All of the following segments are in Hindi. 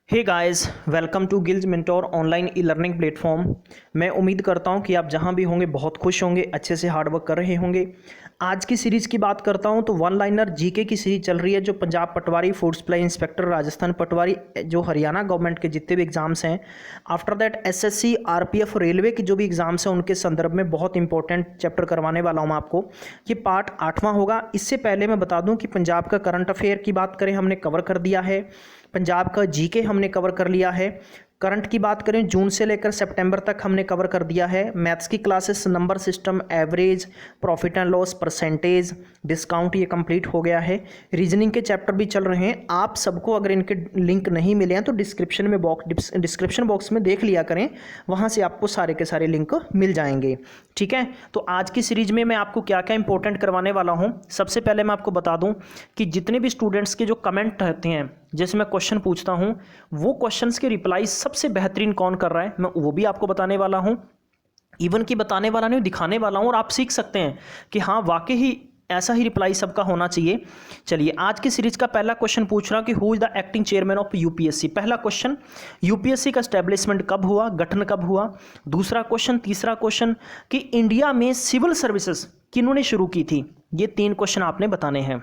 Hey guys, welcome to Gillz mentor online e learning platform. मैं उम्मीद करता हूं कि आप जहां भी होंगे बहुत खुश होंगे, अच्छे से हार्ड वर्क कर रहे होंगे। आज की सीरीज़ की बात करता हूं तो वन लाइनर जीके की सीरीज चल रही है, जो पंजाब पटवारी, फूड सप्लाई इंस्पेक्टर, राजस्थान पटवारी, जो हरियाणा गवर्नमेंट के जितने भी एग्जाम्स हैं, after that SSC, RPF, railway के जो भी एग्जाम्स हैं, उनके संदर्भ में बहुत इंपॉर्टेंट चैप्टर करवाने वाला हूँ आपको। ये पार्ट 8वां होगा। इससे पहले मैं बता दूं कि पंजाब का करंट अफेयर की बात करें, हमने कवर कर दिया है। पंजाब का जीके हमने कवर कर लिया है। करंट की बात करें, जून से लेकर सितंबर तक हमने कवर कर दिया है। मैथ्स की classes, number system, average, profit and loss, percentage, discount, ये कंप्लीट हो गया है। रीजनिंग के चैप्टर भी चल रहे हैं। आप सबको अगर इनके लिंक नहीं मिले हैं तो डिस्क्रिप्शन बॉक्स में देख लिया करें, वहाँ से आपको सारे के सारे लिंक मिल जाएंगे। ठीक है, तो आज की सीरीज में मैं आपको क्या क्या इंपॉर्टेंट करवाने वाला हूँ। सबसे पहले मैं आपको बता दूँ कि जितने भी स्टूडेंट्स के जो कमेंट रहते हैं, जैसे मैं क्वेश्चन पूछता हूँ, वो क्वेश्चंस के रिप्लाई सबसे बेहतरीन कौन कर रहा है, मैं वो भी आपको बताने वाला हूँ। इवन कि बताने वाला नहीं, दिखाने वाला हूँ, और आप सीख सकते हैं कि हाँ वाकई ही ऐसा ही रिप्लाई सबका होना चाहिए। चलिए, आज की सीरीज का पहला क्वेश्चन पूछ रहा कि who is the acting chairman of UPSC. पहला क्वेश्चन, यूपीएससी का स्टैब्लिशमेंट कब हुआ, गठन कब हुआ। दूसरा क्वेश्चन, तीसरा क्वेश्चन कि इंडिया में सिविल सर्विसेज किन्होंने शुरू की थी। ये 3 क्वेश्चन आपने बताने हैं।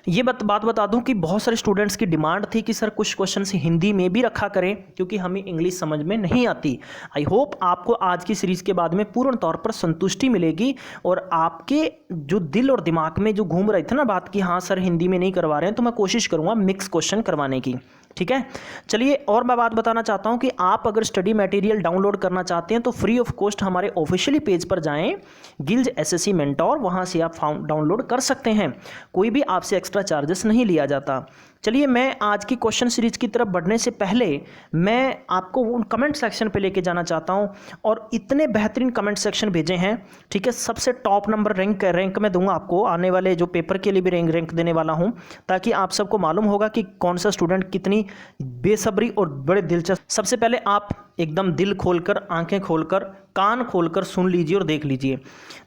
ये बात बता दूं कि बहुत सारे स्टूडेंट्स की डिमांड थी कि सर कुछ क्वेश्चंस हिंदी में भी रखा करें, क्योंकि हमें इंग्लिश समझ में नहीं आती। आई होप आपको आज की सीरीज़ के बाद में पूर्ण तौर पर संतुष्टि मिलेगी, और आपके जो दिल और दिमाग में जो घूम रही थी ना बात कि हाँ सर हिंदी में नहीं करवा रहे हैं, तो मैं कोशिश करूँगा मिक्स क्वेश्चन करवाने की। ठीक है, चलिए, और मैं बात बताना चाहता हूं कि आप अगर स्टडी मटेरियल डाउनलोड करना चाहते हैं तो फ्री ऑफ कॉस्ट हमारे ऑफिशियली पेज पर जाएं, गिल्ज एसएससी मेंटोर, वहां से आप डाउनलोड कर सकते हैं। कोई भी आपसे एक्स्ट्रा चार्जेस नहीं लिया जाता। चलिए, मैं आज की क्वेश्चन सीरीज की तरफ बढ़ने से पहले मैं आपको उन कमेंट सेक्शन पे लेके जाना चाहता हूं, और इतने बेहतरीन कमेंट सेक्शन भेजे हैं। ठीक है, सबसे टॉप नंबर रैंक मैं दूंगा आपको, आने वाले जो पेपर के लिए भी रैंक देने वाला हूं, ताकि आप सबको मालूम होगा कि कौन सा स्टूडेंट कितनी बेसब्री और बड़े दिलचस्प। सबसे पहले आप एकदम दिल खोलकर, आंखें खोलकर, कान खोलकर सुन लीजिए और देख लीजिए।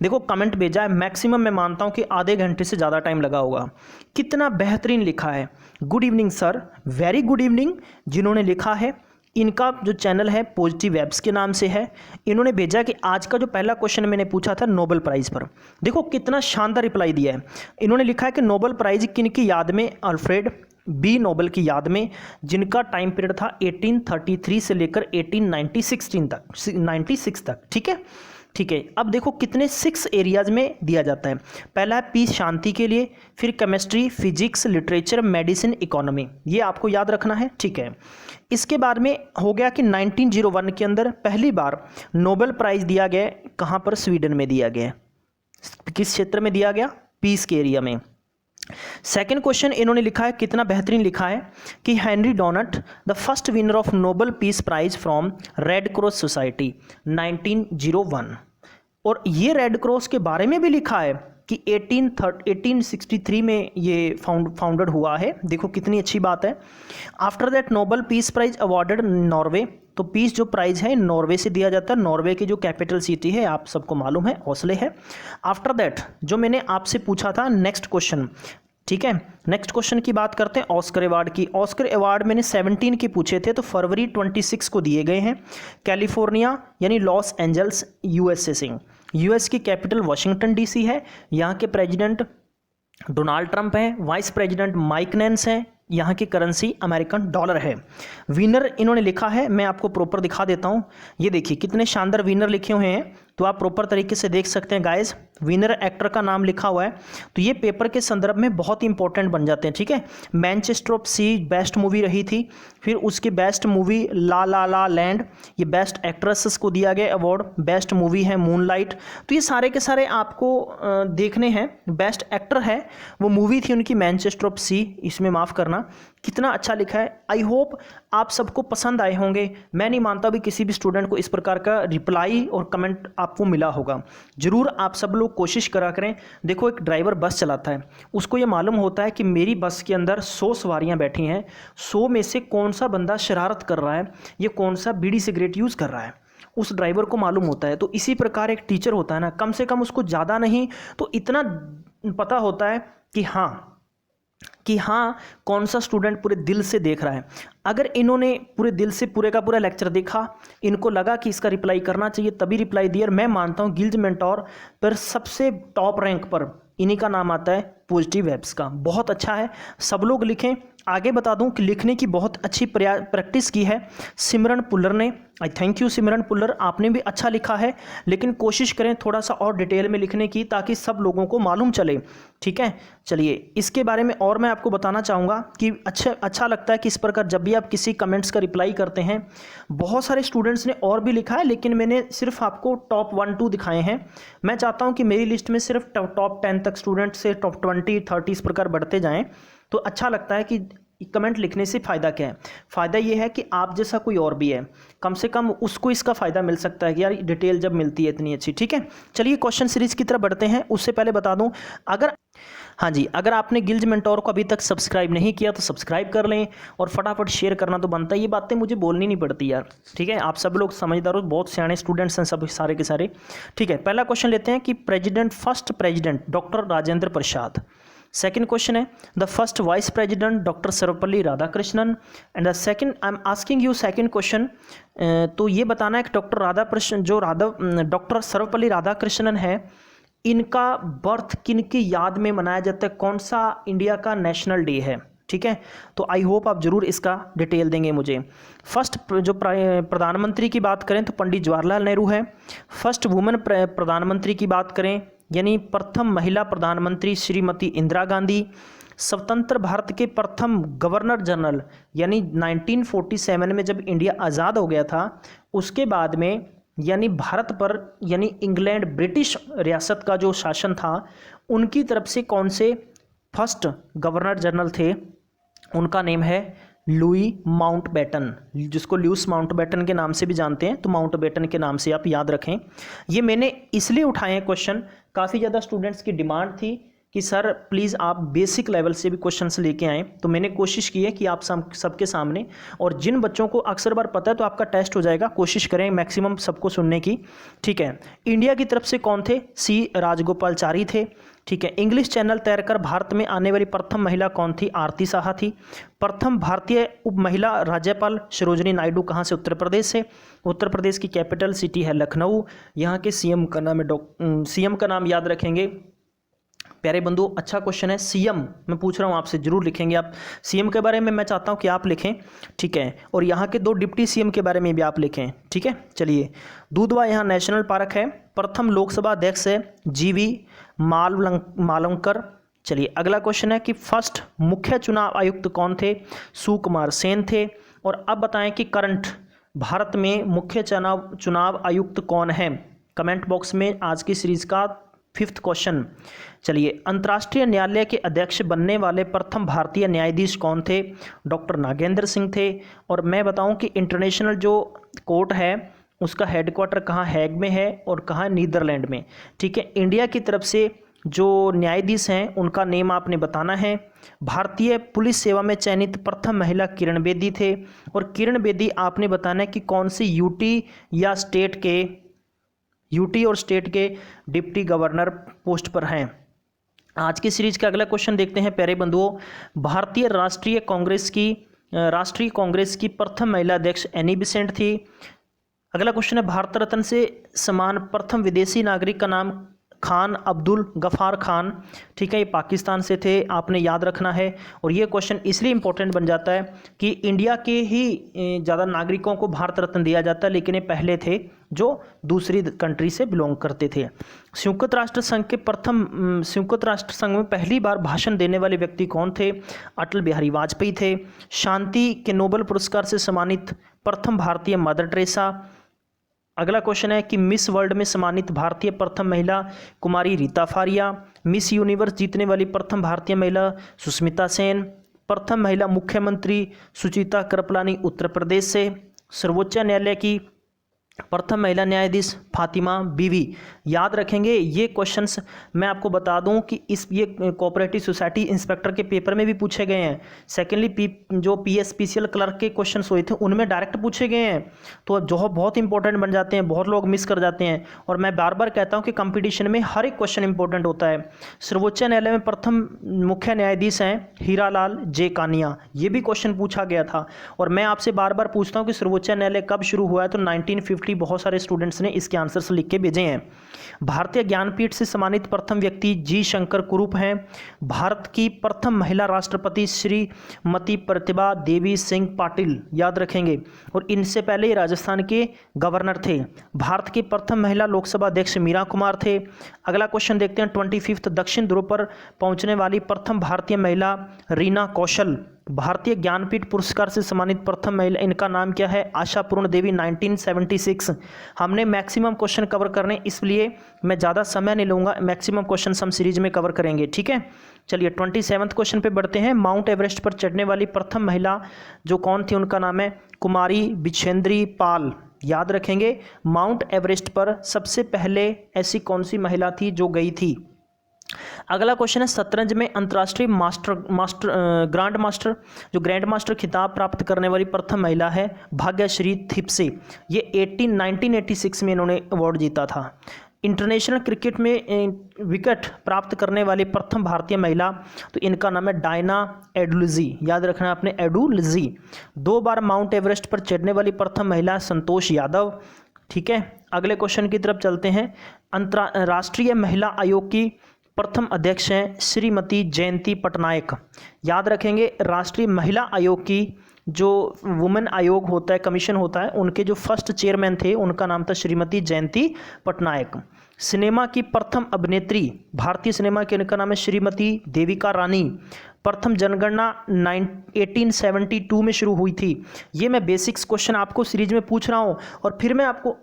देखो, कमेंट भेजा है, मैक्सिमम मैं मानता हूं कि आधे घंटे से ज़्यादा टाइम लगा होगा। कितना बेहतरीन लिखा है। Good evening sir, very good evening. जिन्होंने लिखा है, इनका जो चैनल है पॉजिटिव वेब्स के नाम से है। इन्होंने भेजा कि आज का जो पहला क्वेश्चन मैंने पूछा था नोबेल प्राइज़ पर, देखो कितना शानदार रिप्लाई दिया है। इन्होंने लिखा है कि नोबेल प्राइज़ किन की याद में, अल्फ्रेड बी नोबेल की याद में, जिनका टाइम पीरियड था 1833 से लेकर 1896 तक। ठीक है, ठीक है। अब देखो कितने 6 एरियाज में दिया जाता है। पहला है पीस, शांति के लिए, फिर chemistry, physics, literature, medicine, economy, ये आपको याद रखना है। ठीक है, इसके बाद में हो गया कि 1901 के अंदर पहली बार नोबेल प्राइज़ दिया गया, कहाँ पर, स्वीडन में दिया गया। किस क्षेत्र में दिया गया, पीस के एरिया में। सेकेंड क्वेश्चन इन्होंने लिखा है, कितना बेहतरीन लिखा है कि Henry Dunant the first winner of Nobel peace prize from Red Cross society 1901। और ये रेड क्रॉस के बारे में भी लिखा है कि 1863 में ये फाउंडेड हुआ है। देखो कितनी अच्छी बात है। After that Nobel peace prize awarded Norway, तो पीस जो प्राइज है नॉर्वे से दिया जाता है। नॉर्वे की जो कैपिटल सिटी है आप सबको मालूम है, ओस्लो है। आफ्टर दैट जो मैंने आपसे पूछा था नेक्स्ट क्वेश्चन, ठीक है, नेक्स्ट क्वेश्चन की बात करते हैं ऑस्कर अवार्ड की। ऑस्कर अवार्ड मैंने 17 के पूछे थे, तो फरवरी 26 को दिए गए हैं। कैलिफोर्निया यानी लॉस एंजल्स, यूएसए से। यूएस की कैपिटल वाशिंगटन डीसी है। यहाँ के प्रेसिडेंट डोनाल्ड ट्रंप हैं, वाइस प्रेसिडेंट माइक नेंस हैं। यहाँ की करेंसी अमेरिकन डॉलर है। विनर इन्होंने लिखा है, मैं आपको प्रॉपर दिखा देता हूँ। ये देखिए कितने शानदार विनर लिखे हुए हैं, तो आप प्रॉपर तरीके से देख सकते हैं गाइस। विनर एक्टर का नाम लिखा हुआ है, तो ये पेपर के संदर्भ में बहुत इंपॉर्टेंट बन जाते हैं। ठीक है, Manchester of sea best movie रही थी, फिर उसकी best movie la la la land, ये बेस्ट एक्ट्रेसेस को दिया गया अवार्ड। बेस्ट मूवी है मूनलाइट। तो ये सारे के सारे आपको देखने हैं। बेस्ट एक्टर है, वो मूवी थी उनकी मैनचेस्टर ऑफ सी, इसमें माफ़ करना। कितना अच्छा लिखा है। आई होप आप सबको पसंद आए होंगे। मैं नहीं मानता भी किसी भी स्टूडेंट को इस प्रकार का रिप्लाई और कमेंट आपको मिला होगा। जरूर आप सब लोग कोशिश करा करें। देखो, एक ड्राइवर बस चलाता है, उसको ये मालूम होता है कि मेरी बस के अंदर 100 सवारियां बैठी हैं, 100 में से कौन सा बंदा शरारत कर रहा है, ये कौन सा बीड़ी सिगरेट यूज़ कर रहा है, उस ड्राइवर को मालूम होता है। तो इसी प्रकार एक टीचर होता है ना, कम से कम उसको ज़्यादा नहीं तो इतना पता होता है कि हाँ कि हाँ कौन सा स्टूडेंट पूरे दिल से देख रहा है। अगर इन्होंने पूरे दिल से पूरे का पूरा लेक्चर देखा, इनको लगा कि इसका रिप्लाई करना चाहिए, तभी रिप्लाई दिया। और मैं मानता हूँ गिल्ज मेंटोर पर सबसे टॉप रैंक पर इन्हीं का नाम आता है, पॉजिटिव वेब्स का। बहुत अच्छा है, सब लोग लिखें। आगे बता दूं कि लिखने की बहुत अच्छी प्रैक्टिस की है सिमरन पुल्लर ने। आई थैंक यू सिमरन पुल्लर, आपने भी अच्छा लिखा है, लेकिन कोशिश करें थोड़ा सा और डिटेल में लिखने की, ताकि सब लोगों को मालूम चले। ठीक है, चलिए इसके बारे में और मैं आपको बताना चाहूँगा कि अच्छा लगता है कि इस प्रकार जब भी आप किसी कमेंट्स का रिप्लाई करते हैं, बहुत सारे स्टूडेंट्स ने और भी लिखा है, लेकिन मैंने सिर्फ आपको टॉप 1-2 दिखाए हैं। मैं चाहता हूँ कि मेरी लिस्ट में सिर्फ टॉप 10 तक स्टूडेंट से टॉप 20-30 इस प्रकार बढ़ते जाएँ, तो अच्छा लगता है कि कमेंट लिखने से फ़ायदा क्या है। फ़ायदा ये है कि आप जैसा कोई और भी है, कम से कम उसको इसका फ़ायदा मिल सकता है कि यार डिटेल जब मिलती है इतनी अच्छी। ठीक है, चलिए क्वेश्चन सीरीज़ की तरफ बढ़ते हैं। उससे पहले बता दूं, अगर हाँ जी, अगर आपने गिल्ज मेंटोर को अभी तक सब्सक्राइब नहीं किया तो सब्सक्राइब कर लें, और फटाफट शेयर करना तो बनता है। ये बातें मुझे बोलनी नहीं पड़ती यार, ठीक है। आप सब लोग समझदार हो, बहुत सियाने स्टूडेंट्स हैं सब सारे के सारे। ठीक है, पहला क्वेश्चन लेते हैं कि first president doctor Rajendra Prasad. Second question है the first vice president doctor Sarvepalli Radhakrishnan. And the second I am asking you second question, तो ये बताना है कि डॉक्टर सर्वपल्ली राधाकृष्णन है, इनका बर्थ किन की याद में मनाया जाता है, कौन सा इंडिया का नेशनल डे है। ठीक है, तो आई होप आप जरूर इसका डिटेल देंगे मुझे। फर्स्ट जो प्रधानमंत्री की बात करें तो पंडित जवाहरलाल नेहरू है। फर्स्ट वुमेन प्रधानमंत्री की बात करें, यानी प्रथम महिला प्रधानमंत्री श्रीमती इंदिरा गांधी। स्वतंत्र भारत के प्रथम गवर्नर जनरल, यानी 1947 में जब इंडिया आज़ाद हो गया था, उसके बाद में यानी भारत पर यानी इंग्लैंड ब्रिटिश रियासत का जो शासन था, उनकी तरफ से कौन से फर्स्ट गवर्नर जनरल थे, उनका नेम है लुई माउंटबेटन, जिसको ल्यूस माउंटबेटन के नाम से भी जानते हैं, तो माउंटबेटन के नाम से आप याद रखें। ये मैंने इसलिए उठाए हैं क्वेश्चन, काफ़ी ज़्यादा स्टूडेंट्स की डिमांड थी कि सर प्लीज़ आप बेसिक लेवल से भी क्वेश्चंस लेके आएँ, तो मैंने कोशिश की है कि आप सबके सामने, और जिन बच्चों को अक्सर बार पता है तो आपका टेस्ट हो जाएगा, कोशिश करें मैक्सिमम सबको सुनने की। ठीक है, इंडिया की तरफ से कौन थे, सी राजगोपालचारी थे। ठीक है, इंग्लिश चैनल तैरकर भारत में आने वाली प्रथम महिला कौन थी, आरती साहा थी। प्रथम भारतीय उप महिला राज्यपाल सरोजिनी नायडू कहाँ से, उत्तर प्रदेश से। उत्तर प्रदेश की कैपिटल सिटी है लखनऊ। यहाँ के सीएम का नाम है सीएम का नाम याद रखेंगे प्यारे बंधु। अच्छा क्वेश्चन है, सीएम मैं पूछ रहा हूँ आपसे, जरूर लिखेंगे आप। सीएम के बारे में मैं चाहता हूँ कि आप लिखें, ठीक है, और यहाँ के 2 डिप्टी सीएम के बारे में भी आप लिखें। ठीक है, चलिए, दूधवा यहाँ नेशनल पार्क है। प्रथम लोकसभा अध्यक्ष है जीवी मालवंकर। चलिए अगला क्वेश्चन है कि फर्स्ट मुख्य चुनाव आयुक्त कौन थे, सुकुमार सेन थे। और अब बताएं कि करंट भारत में मुख्य चुनाव आयुक्त कौन है, कमेंट बॉक्स में आज की सीरीज का 5th क्वेश्चन। चलिए, अंतर्राष्ट्रीय न्यायालय के अध्यक्ष बनने वाले प्रथम भारतीय न्यायाधीश कौन थे, डॉक्टर नागेंद्र सिंह थे। और मैं बताऊं कि इंटरनेशनल जो कोर्ट है उसका हेडक्वार्टर कहाँ, हैग में है, और कहाँ, नीदरलैंड में। ठीक है, इंडिया की तरफ से जो न्यायाधीश हैं उनका नेम आपने बताना है। भारतीय पुलिस सेवा में चयनित प्रथम महिला किरण बेदी थे, और किरण बेदी आपने बताना है कि कौन सी यूटी और स्टेट के डिप्टी गवर्नर पोस्ट पर हैं। आज की सीरीज का अगला क्वेश्चन देखते हैं प्यारे बंधुओं। भारतीय राष्ट्रीय कांग्रेस की प्रथम महिला अध्यक्ष एनी बेसेंट थी। अगला क्वेश्चन है, भारत रत्न से समान प्रथम विदेशी नागरिक का नाम खान अब्दुल गफ़ार खान। ठीक है, ये पाकिस्तान से थे, आपने याद रखना है। और ये क्वेश्चन इसलिए इंपॉर्टेंट बन जाता है कि इंडिया के ही ज़्यादा नागरिकों को भारत रत्न दिया जाता है, लेकिन ये पहले थे जो दूसरी कंट्री से बिलोंग करते थे। संयुक्त राष्ट्र संघ में पहली बार भाषण देने वाले व्यक्ति कौन थे, अटल बिहारी वाजपेयी थे। शांति के नोबेल पुरस्कार से सम्मानित प्रथम भारतीय मदर टेरेसा। अगला क्वेश्चन है कि मिस वर्ल्ड में सम्मानित भारतीय प्रथम महिला कुमारी रीता फारिया। मिस यूनिवर्स जीतने वाली प्रथम भारतीय महिला सुष्मिता सेन। प्रथम महिला मुख्यमंत्री सुचिता कृपलानी उत्तर प्रदेश से। सर्वोच्च न्यायालय की प्रथम महिला न्यायाधीश फातिमा बीवी। याद रखेंगे ये क्वेश्चंस। मैं आपको बता दूं कि ये कोऑपरेटिव सोसाइटी इंस्पेक्टर के पेपर में भी पूछे गए हैं। सेकेंडली जो PSPCL क्लर्क के क्वेश्चंस हुए थे उनमें डायरेक्ट पूछे गए हैं, तो जो बहुत इंपॉर्टेंट बन जाते हैं, बहुत लोग मिस कर जाते हैं। और मैं बार बार कहता हूँ कि कंपटीशन में हर एक क्वेश्चन इंपॉर्टेंट होता है। सर्वोच्च न्यायालय में प्रथम मुख्य न्यायाधीश हैं हीरालाल जे कानिया, ये भी क्वेश्चन पूछा गया था। और मैं आपसे बार बार पूछता हूँ कि सर्वोच्च न्यायालय कब शुरू हुआ है, तो 1950। बहुत सारे स्टूडेंट्स ने इसके आंसर्स लिख के भेजे हैं। भारतीय ज्ञानपीठ से सम्मानित प्रथम व्यक्ति जी शंकर कुरूप हैं। भारत की प्रथम महिला राष्ट्रपति श्रीमती प्रतिभा देवी सिंह पाटिल, याद रखेंगे। और इनसे पहले ये राजस्थान के गवर्नर थे। भारत की प्रथम महिला लोकसभा अध्यक्ष मीरा कुमार थे। अगला क्वेश्चन देखते हैं। 25 दक्षिण ध्रुव पर पहुंचने वाली प्रथम भारतीय महिला रीना कौशल। भारतीय ज्ञानपीठ पुरस्कार से सम्मानित प्रथम महिला, इनका नाम क्या है? आशा पूर्ण देवी, 1976। हमने मैक्सिमम क्वेश्चन कवर करने, इसलिए मैं ज़्यादा समय नहीं लूँगा। मैक्सिमम क्वेश्चन हम सीरीज में कवर करेंगे, ठीक है। चलिए 27वें क्वेश्चन पे बढ़ते हैं। माउंट एवरेस्ट पर चढ़ने वाली प्रथम महिला जो कौन थी, उनका नाम है कुमारी बिछेंद्री पाल। याद रखेंगे, माउंट एवरेस्ट पर सबसे पहले ऐसी कौन सी महिला थी जो गई थी। अगला क्वेश्चन है, शतरंज में अंतर्राष्ट्रीय ग्रैंड मास्टर खिताब प्राप्त करने वाली प्रथम महिला है भाग्यश्री थिप्से। ये 1986 में इन्होंने अवार्ड जीता था। इंटरनेशनल क्रिकेट में विकेट प्राप्त करने वाली प्रथम भारतीय महिला, तो इनका नाम है डायना एडुलजी। याद रखना आपने, एडुलजी। 2 बार माउंट एवरेस्ट पर चढ़ने वाली प्रथम महिला संतोष यादव, ठीक है। अगले क्वेश्चन की तरफ चलते हैं। राष्ट्रीय महिला आयोग की प्रथम अध्यक्ष हैं श्रीमती जयंती पटनायक। याद रखेंगे, राष्ट्रीय महिला आयोग की जो वुमेन आयोग होता है, कमीशन होता है, उनके जो फर्स्ट चेयरमैन थे उनका नाम था श्रीमती जयंती पटनायक। सिनेमा की प्रथम अभिनेत्री, भारतीय सिनेमा के, इनका नाम है श्रीमती देविका रानी। प्रथम जनगणना 1872 में शुरू हुई थी। ये मैं बेसिक्स क्वेश्चन आपको सीरीज में पूछ रहा हूँ, और फिर मैं आपको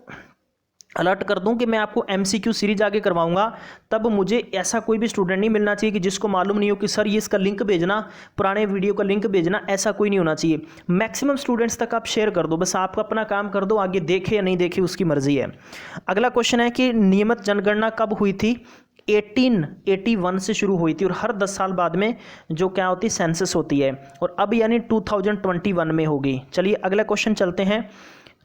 अलर्ट कर दूं कि मैं आपको MCQ सीरीज आगे करवाऊंगा। तब मुझे ऐसा कोई भी स्टूडेंट नहीं मिलना चाहिए कि जिसको मालूम नहीं हो कि सर ये इसका लिंक भेजना, पुराने वीडियो का लिंक भेजना, ऐसा कोई नहीं होना चाहिए। मैक्सिमम स्टूडेंट्स तक आप शेयर कर दो, बस आप अपना काम कर दो, आगे देखे या नहीं देखे उसकी मर्जी है। अगला क्वेश्चन है कि नियमित जनगणना कब हुई थी? 1881 से शुरू हुई थी, और हर 10 साल बाद में जो क्या होती है, सेंसस होती है, और अब यानी 2021 में होगी। चलिए अगला क्वेश्चन चलते हैं।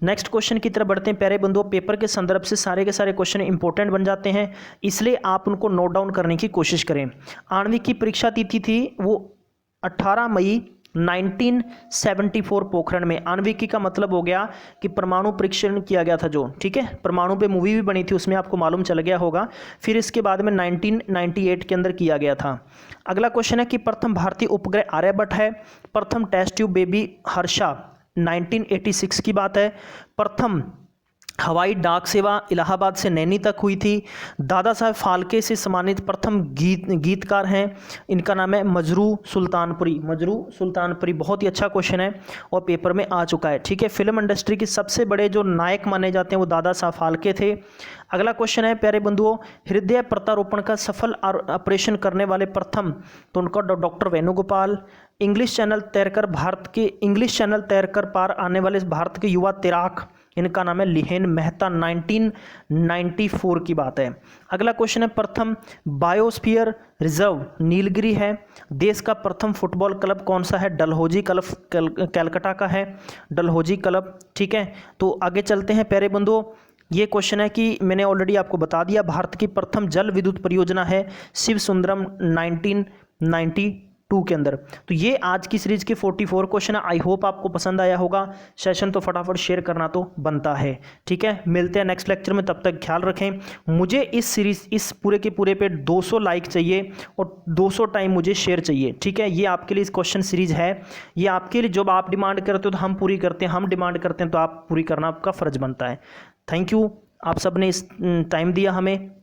नेक्स्ट क्वेश्चन की तरफ बढ़ते हैं। प्यारे बंधुओं, पेपर के संदर्भ से सारे के सारे क्वेश्चन इंपॉर्टेंट बन जाते हैं, इसलिए आप उनको नोट डाउन करने की कोशिश करें। आणविक की परीक्षा तिथि थी वो 18 मई 1974 पोखरण में। आणविकी का मतलब हो गया कि परमाणु परीक्षण किया गया था जो, ठीक है। परमाणु पे मूवी भी बनी थी, उसमें आपको मालूम चल गया होगा। फिर इसके बाद में 1998 के अंदर किया गया था। अगला क्वेश्चन है कि प्रथम भारतीय उपग्रह आर्यभट्ट है। प्रथम टेस्ट ट्यूब बेबी हर्षा 1986 की बात है। प्रथम हवाई डाक सेवा इलाहाबाद से नैनी तक हुई थी। दादा साहब फाल्के से सम्मानित प्रथम गीतकार हैं, इनका नाम है मजरू सुल्तानपुरी। मजरू सुल्तानपुरी, बहुत ही अच्छा क्वेश्चन है और पेपर में आ चुका है, ठीक है। फिल्म इंडस्ट्री के सबसे बड़े जो नायक माने जाते हैं वो दादा साहब फाल्के थे। अगला क्वेश्चन है प्यारे बंधुओं, हृदय प्रत्यारोपण का सफल ऑपरेशन करने वाले प्रथम, तो उनका डॉक्टर वेणुगोपाल। इंग्लिश चैनल तैरकर पार आने वाले भारत के युवा तैराक, इनका नाम है लिहेन मेहता। 1994 की बात है। अगला क्वेश्चन है प्रथम बायोस्फीयर रिजर्व नीलगिरी है। देश का प्रथम फुटबॉल क्लब कौन सा है? डलहौजी क्लब, कलकत्ता का है डलहौजी क्लब, ठीक है। तो आगे चलते हैं प्यारे बंधुओं। ये क्वेश्चन है कि मैंने ऑलरेडी आपको बता दिया, भारत की प्रथम जल विद्युत परियोजना है शिव सुंदरम 1992 के अंदर। तो ये आज की सीरीज के 44 क्वेश्चन है। आई होप आपको पसंद आया होगा। सेशन तो फटाफट शेयर करना तो बनता है, ठीक है। मिलते हैं नेक्स्ट लेक्चर में, तब तक ख्याल रखें। मुझे इस सीरीज, इस पूरे के पूरे पे 200 लाइक चाहिए और 200 टाइम मुझे शेयर चाहिए, ठीक है। ये आपके लिए इस क्वेश्चन सीरीज है, ये आपके लिए, जब आप डिमांड करते हो तो हम पूरी करते हैं, हम डिमांड करते हैं तो आप पूरी करना आपका फ़र्ज बनता है। थैंक यू, आप सब ने इस टाइम दिया हमें।